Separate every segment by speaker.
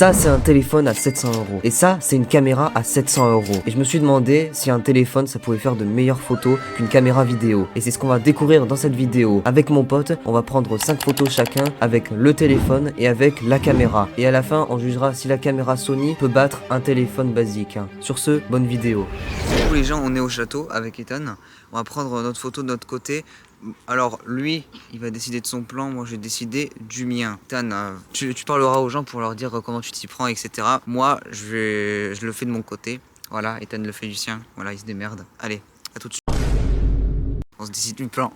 Speaker 1: Ça, c'est un téléphone à 700 euros. Et ça, c'est une caméra à 700 euros. Et je me suis demandé si un téléphone, ça pouvait faire de meilleures photos qu'une caméra vidéo. Et c'est ce qu'on va découvrir dans cette vidéo. Avec mon pote, on va prendre 5 photos chacun avec le téléphone et avec la caméra. Et à la fin, on jugera si la caméra Sony peut battre un téléphone basique. Sur ce, bonne vidéo. Du coup, les gens, on est au château avec Ethan. On va prendre notre photo de notre côté. Alors lui, il va décider de son plan, moi je vais décider du mien. Ethan, tu parleras aux gens pour leur dire comment tu t'y prends, etc. Moi, je le fais de mon côté. Voilà, Ethan le fait du sien. Voilà, il se démerde. Allez, à tout de suite. On se décide du plan.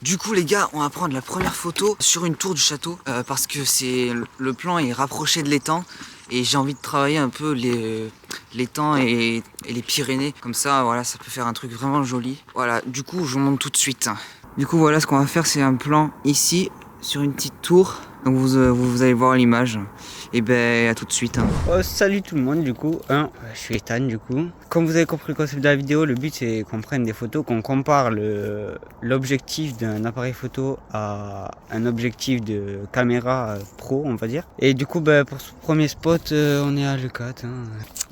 Speaker 1: Du coup les gars, on va prendre la première photo sur une tour du château parce que c'est le plan est rapproché de l'étang et j'ai envie de travailler un peu l'étang et les Pyrénées. Comme ça, voilà, ça peut faire un truc vraiment joli. Voilà, du coup, je vous montre tout de suite. Du coup, voilà, ce qu'on va faire, c'est un plan ici sur une petite tour. Donc vous allez voir l'image. Et ben à tout de suite.
Speaker 2: Salut tout le monde du coup, je suis Ethan du coup. Comme vous avez compris le concept de la vidéo, le but c'est qu'on prenne des photos, qu'on compare l'objectif d'un appareil photo à un objectif de caméra pro on va dire. Et du coup pour ce premier spot on est à Leucate.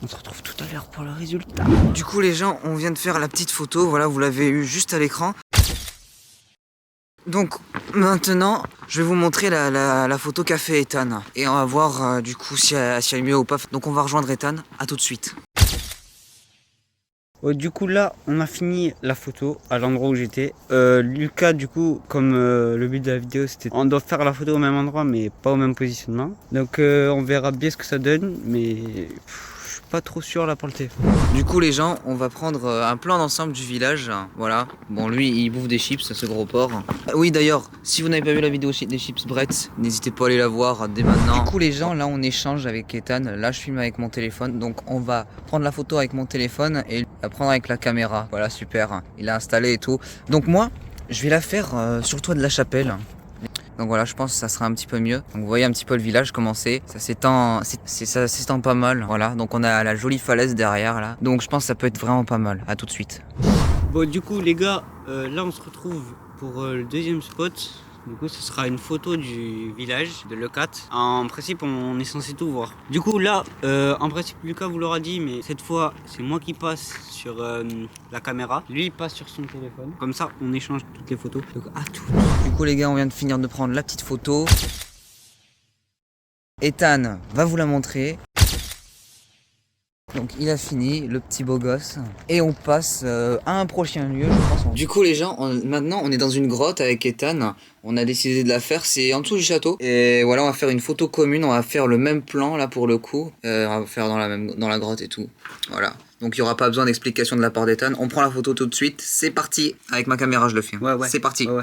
Speaker 2: On se retrouve tout à l'heure pour le résultat.
Speaker 1: Du coup les gens, on vient de faire la petite photo, voilà, vous l'avez eu juste à l'écran. Donc maintenant, je vais vous montrer la photo qu'a fait Ethan. Et on va voir du coup si elle est mieux ou pas. Donc on va rejoindre Ethan, à tout de suite.
Speaker 2: Du coup là on a fini la photo à l'endroit où j'étais. Lucas du coup comme le but de la vidéo c'était on doit faire la photo au même endroit mais pas au même positionnement. Donc on verra bien ce que ça donne mais je suis pas trop sûr là pour le téléphone.
Speaker 1: Du coup les gens, on va prendre un plan d'ensemble du village. Voilà, bon lui il bouffe des chips, ce gros porc. Oui d'ailleurs, si vous n'avez pas vu la vidéo des chips Brett, n'hésitez pas à aller la voir dès maintenant. Du coup les gens, là on échange avec Ethan. Là je filme avec mon téléphone, donc on va prendre la photo avec mon téléphone et la prendre avec la caméra. Voilà, super, il a installé et tout. Donc moi, je vais la faire sur le toit de la chapelle. Donc voilà, je pense que ça sera un petit peu mieux. Donc vous voyez un petit peu le village comment c'est. Ça s'étend pas mal. Voilà, donc on a la jolie falaise derrière là. Donc je pense que ça peut être vraiment pas mal. À tout de suite.
Speaker 2: Bon du coup les gars, là on se retrouve pour le deuxième spot. Du coup ce sera une photo du village de Leucate. En principe on est censé tout voir. Du coup là, en principe Lucas vous l'aura dit, mais cette fois c'est moi qui passe sur la caméra. Lui il passe sur son téléphone. Comme ça on échange toutes les photos. Donc à tout.
Speaker 1: Du coup les gars, on vient de finir de prendre la petite photo. Ethan va vous la montrer. Donc il a fini, le petit beau gosse. Et on passe à un prochain lieu, je pense. Du coup les gens, maintenant on est dans une grotte avec Ethan. On a décidé de la faire, c'est en dessous du château. Et voilà, on va faire une photo commune, on va faire le même plan là pour le coup. On va faire dans la grotte et tout. Voilà. Donc il n'y aura pas besoin d'explication de la part d'Ethan. On prend la photo tout de suite, c'est parti. Avec ma caméra je le fais.
Speaker 2: Ouais.
Speaker 1: C'est parti.
Speaker 2: Ouais.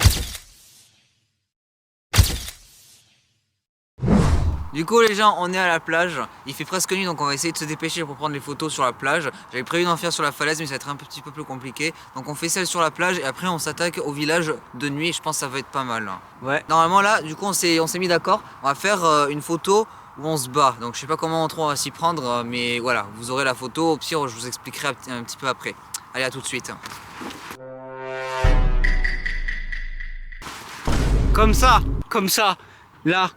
Speaker 1: Du coup les gens, on est à la plage, il fait presque nuit donc on va essayer de se dépêcher pour prendre les photos sur la plage. J'avais prévu d'en faire sur la falaise mais ça va être un petit peu plus compliqué. Donc on fait celle sur la plage et après on s'attaque au village de nuit et je pense que ça va être pas mal.
Speaker 2: Ouais.
Speaker 1: Normalement là, du coup on s'est mis d'accord, on va faire une photo où on se bat. Donc je sais pas comment on va s'y prendre mais voilà, vous aurez la photo, au pire je vous expliquerai un petit peu après. Allez, à tout de suite.
Speaker 2: Comme ça, là.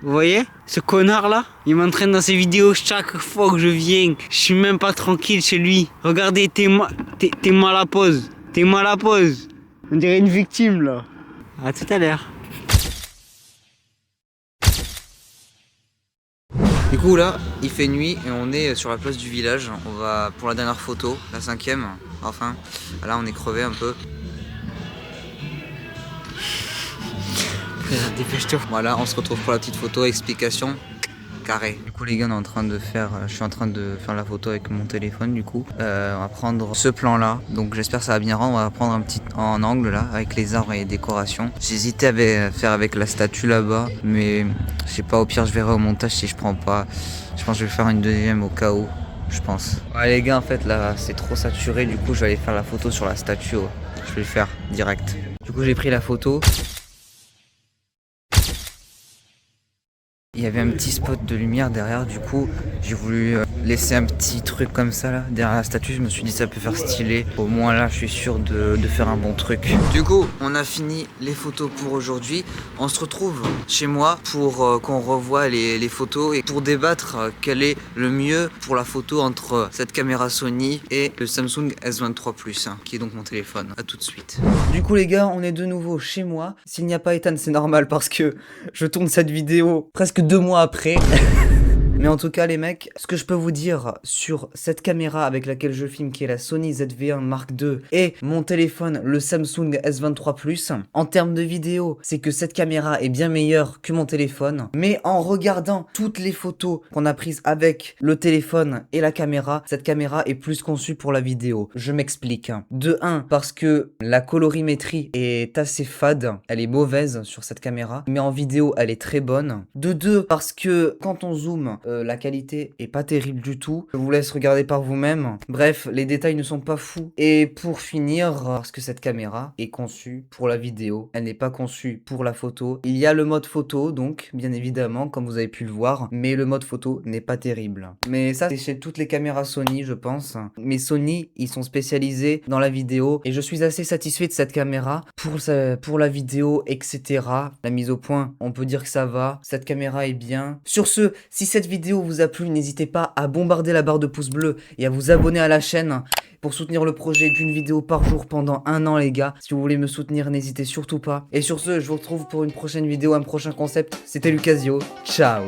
Speaker 2: Vous voyez? Ce connard là, il m'entraîne dans ses vidéos chaque fois que je viens. Je suis même pas tranquille chez lui. Regardez, t'es mal à pause. T'es mal à pause. On dirait une victime là. À tout à l'heure.
Speaker 1: Du coup là, il fait nuit et on est sur la place du village. On va pour la dernière photo, la 5e. Enfin, là on est crevé un peu.
Speaker 2: Dépêche-toi.
Speaker 1: Voilà, on se retrouve pour la petite photo, explication carré. Du coup les gars, je suis en train de faire la photo avec mon téléphone du coup. On va prendre ce plan là, donc j'espère que ça va bien rendre. On va prendre un petit en angle là, avec les arbres et les décorations. J'hésitais à faire avec la statue là-bas, mais je sais pas, au pire je verrai au montage si je prends pas. Je pense que je vais faire une deuxième au cas où, je pense. Ouais les gars, en fait là c'est trop saturé, du coup je vais aller faire la photo sur la statue. Je vais le faire direct. Du coup j'ai pris la photo.
Speaker 3: Il y avait un petit spot de lumière derrière, du coup j'ai voulu laisser un petit truc comme ça là derrière la statue. Je me suis dit ça peut faire stylé, au moins là je suis sûr de faire un bon truc. Du coup on a fini les photos pour aujourd'hui. On se retrouve chez moi pour qu'on revoie les photos et pour débattre quel est le mieux pour la photo entre cette caméra Sony et le Samsung S23 Plus qui est donc mon téléphone. A tout de suite.
Speaker 1: Du coup les gars, on est de nouveau chez moi. S'il n'y a pas Ethan, c'est normal parce que je tourne cette vidéo presque 2 mois après. Mais en tout cas les mecs, ce que je peux vous dire sur cette caméra avec laquelle je filme qui est la Sony ZV-1 Mark II et mon téléphone le Samsung S23 Plus, en termes de vidéo, c'est que cette caméra est bien meilleure que mon téléphone. Mais en regardant toutes les photos qu'on a prises avec le téléphone et la caméra, cette caméra est plus conçue pour la vidéo. Je m'explique. De 1, parce que la colorimétrie est assez fade, elle est mauvaise sur cette caméra, mais en vidéo elle est très bonne. De 2, parce que quand on zoome, la qualité est pas terrible du tout. Je vous laisse regarder par vous-même. Bref, les détails ne sont pas fous. Et pour finir, parce que cette caméra est conçue pour la vidéo, elle n'est pas conçue pour la photo. Il y a le mode photo, donc, bien évidemment, comme vous avez pu le voir, mais le mode photo n'est pas terrible. Mais ça, c'est chez toutes les caméras Sony, je pense. Mais Sony, ils sont spécialisés dans la vidéo, et je suis assez satisfait de cette caméra pour la vidéo, etc. La mise au point, on peut dire que ça va. Cette caméra est bien. Sur ce, si cette vidéo vous a plu, n'hésitez pas à bombarder la barre de pouce bleu et à vous abonner à la chaîne pour soutenir le projet d'une vidéo par jour pendant 1 an les gars. Si vous voulez me soutenir, n'hésitez surtout pas. Et sur ce, je vous retrouve pour une prochaine vidéo, un prochain concept. C'était Lucasio, ciao.